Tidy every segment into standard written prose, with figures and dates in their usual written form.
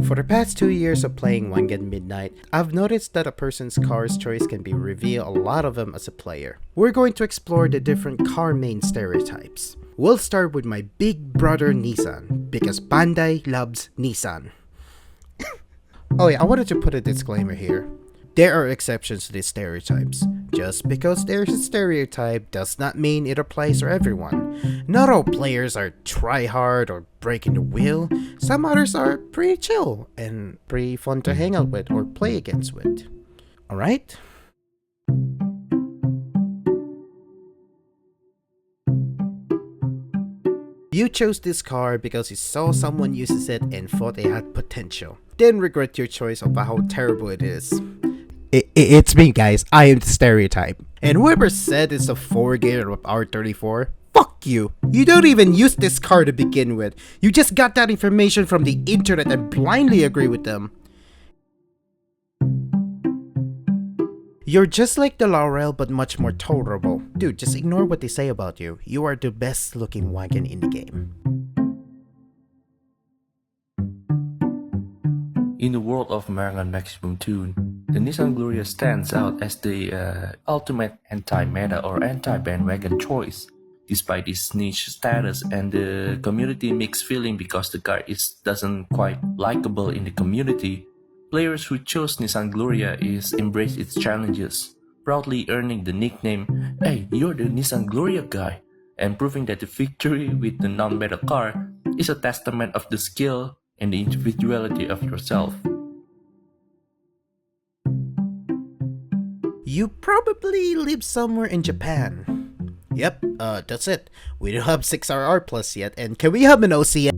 For the past 2 years of playing Wangan Midnight, I've noticed that a person's car's choice can be reveal a lot of them as a player. We're going to explore the different car main stereotypes. We'll start with my big brother Nissan, because Bandai loves Nissan. Oh yeah, I wanted to put a disclaimer here. There are exceptions to these stereotypes. Just because there's a stereotype does not mean it applies to everyone. Not all players are try-hard or breaking the wheel. Some others are pretty chill and pretty fun to hang out with or play against with. Alright? You chose this car because you saw someone uses it and thought it had potential. Then regret your choice of how terrible it is. It's me, guys. I am the Stereotype. And whoever said it's a 4-gator of R34, fuck you. You don't even use this car to begin with. You just got that information from the internet and blindly agree with them. You're just like the Laurel but much more tolerable. Dude, just ignore what they say about you. You are the best looking wagon in the game. In the world of American Maximum Tune, the Nissan Gloria stands out as the ultimate anti-meta or anti-bandwagon choice. Despite its niche status and the community mixed feeling because the car doesn't quite likable in the community, players who chose Nissan Gloria embrace its challenges, proudly earning the nickname, "Hey, you're the Nissan Gloria guy," and proving that the victory with the non-meta car is a testament of the skill and the individuality of yourself. You probably live somewhere in Japan. Yep, that's it. We don't have 6RR Plus yet, and can we have an OC?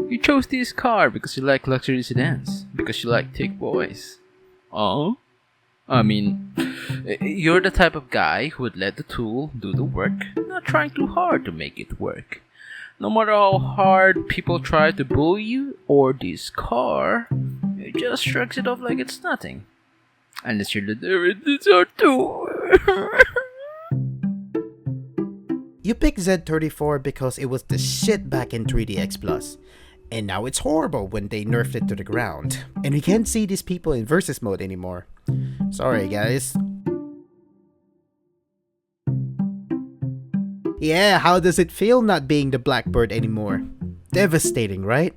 You chose this car because you like luxury sedans, because you like thick boys. Oh? I mean, you're the type of guy who would let the tool do the work, not trying too hard to make it work. No matter how hard people try to bully you or this car, you just shrugs it off like it's nothing. Unless you're the DDDD too. You picked Z34 because it was the shit back in 3DX Plus. And now it's horrible when they nerfed it to the ground. And we can't see these people in versus mode anymore. Sorry guys. Yeah, how does it feel not being the Blackbird anymore? Devastating, right?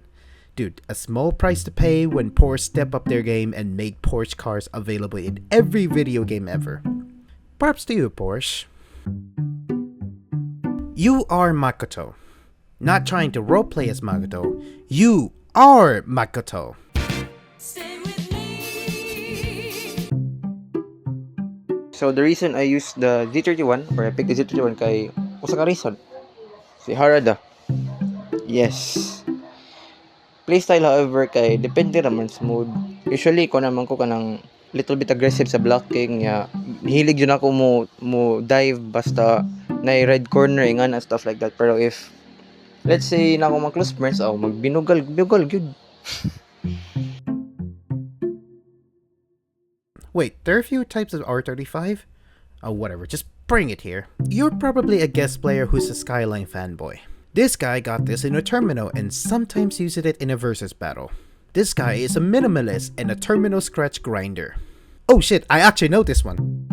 Dude, a small price to pay when Porsche stepped up their game and made Porsche cars available in every video game ever. Props to you, Porsche. You are Makoto. Not trying to roleplay as Makoto, you are Makoto. So the reason I use the Z31 or I picked the Z31 kay usa ka reason. Si Harada. Yes. Playstyle however kay depende naman sa mood. Usually ko naman ko kanang little bit aggressive sa blocking ya. Hilig yun ako mo dive basta na red corner ingan and stuff like that. Pero if let's say na ako mag-close friends, magbinugal gyud. Wait, there are a few types of R35? Oh, whatever, just bring it here. You're probably a guest player who's a Skyline fanboy. This guy got this in a terminal and sometimes uses it in a versus battle. This guy is a minimalist and a terminal scratch grinder. Oh shit, I actually know this one.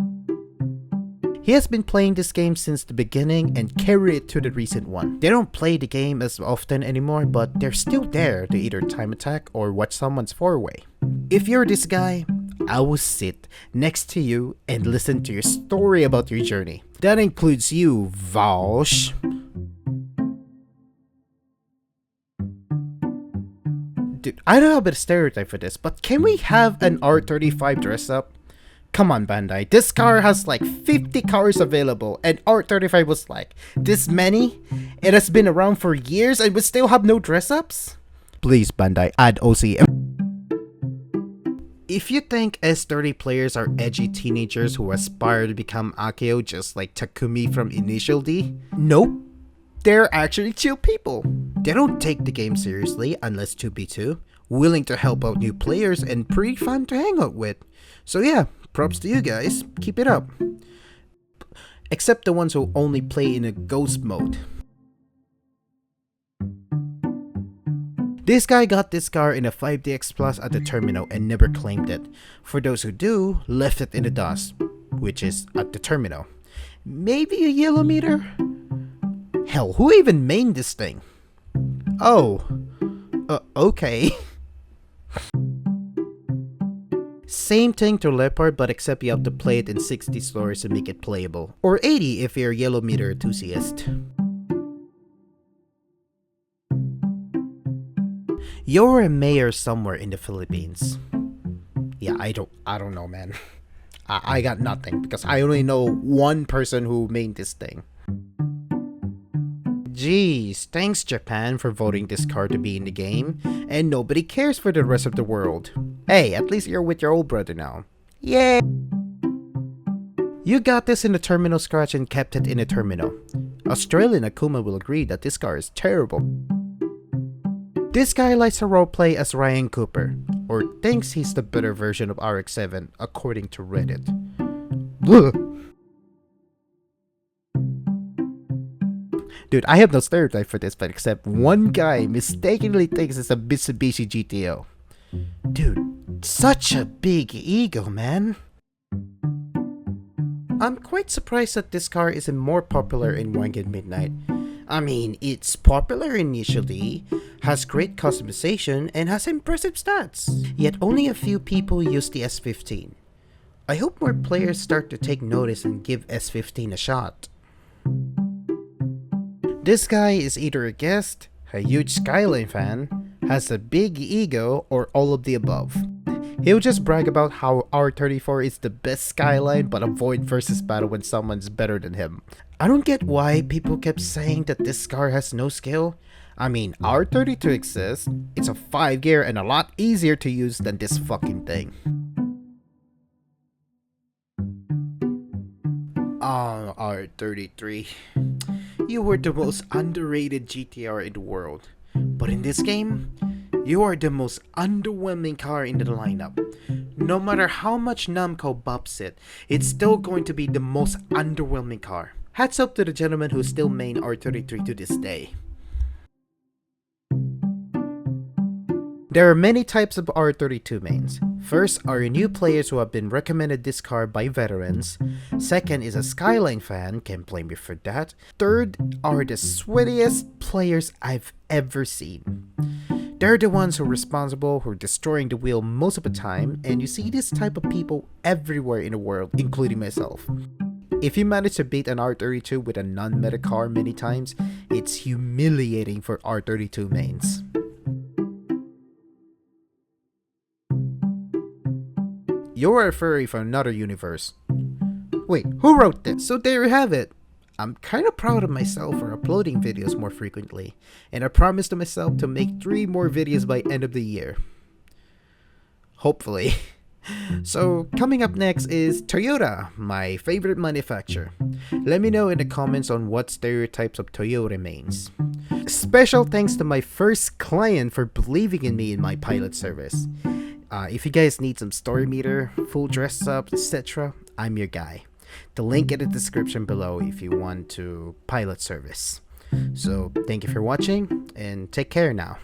He has been playing this game since the beginning and carried it to the recent one. They don't play the game as often anymore, but they're still there to either time attack or watch someone's 4-way. If you're this guy, I will sit next to you and listen to your story about your journey. That includes you, Valsh. Dude, I don't have a stereotype for this, but can we have an R35 dress up? Come on, Bandai. This car has like 50 cars available, and R35 was like this many? It has been around for years and we still have no dress-ups? Please, Bandai, add OCM. If you think S30 players are edgy teenagers who aspire to become Akio just like Takumi from Initial D, nope. They're actually chill people. They don't take the game seriously unless 2v2, willing to help out new players and pretty fun to hang out with. So yeah, props to you guys, keep it up. Except the ones who only play in a ghost mode. This guy got this car in a 5DX Plus at the terminal and never claimed it. For those who do, left it in the dust, which is at the terminal. Maybe a yellow meter? Hell, who even mained this thing? Oh, okay. Same thing to Leopard, but except you have to play it in 60 slows to make it playable. Or 80 if you're a yellow meter enthusiast. You're a mayor somewhere in the Philippines. Yeah, I don't know, man. I got nothing because I only know one person who made this thing. Jeez, thanks Japan for voting this car to be in the game, and nobody cares for the rest of the world. Hey, at least you're with your old brother now. Yay! You got this in the terminal scratch and kept it in the terminal. Australian Akuma will agree that this car is terrible. This guy likes to roleplay as Ryan Cooper, or thinks he's the better version of RX-7 according to Reddit. Blech. Dude, I have no stereotype for this, but except one guy mistakenly thinks it's a Mitsubishi GTO. Dude, such a big ego, man. I'm quite surprised that this car isn't more popular in Wangan Midnight. I mean, it's popular initially, has great customization, and has impressive stats. Yet only a few people use the S15. I hope more players start to take notice and give S15 a shot. This guy is either a guest, a huge Skyline fan, has a big ego, or all of the above. He'll just brag about how R34 is the best Skyline but avoid versus battle when someone's better than him. I don't get why people kept saying that this car has no skill. I mean, R32 exists, it's a 5 gear and a lot easier to use than this fucking thing. Oh, R33. You were the most underrated GTR in the world. But in this game, you are the most underwhelming car in the lineup. No matter how much Namco bops it, it's still going to be the most underwhelming car. Hats up to the gentleman who still main R33 to this day. There are many types of R32 mains. First are new players who have been recommended this car by veterans. Second is a Skyline fan, can't blame you for that. Third are the sweatiest players I've ever seen. They're the ones who are responsible for destroying the wheel most of the time, and you see this type of people everywhere in the world, including myself. If you manage to beat an R32 with a non-meta car many times, it's humiliating for R32 mains. You're a furry from another universe. Wait, who wrote this? So there you have it. I'm kinda proud of myself for uploading videos more frequently, and I promised to myself to make 3 more videos by end of the year. Hopefully. So coming up next is Toyota, my favorite manufacturer. Let me know in the comments on what stereotypes of Toyota mains. Special thanks to my first client for believing in me in my pilot service. If you guys need some story meter, full dress up, etc., I'm your guy. The link in the description below if you want to pilot service. So thank you for watching and take care now.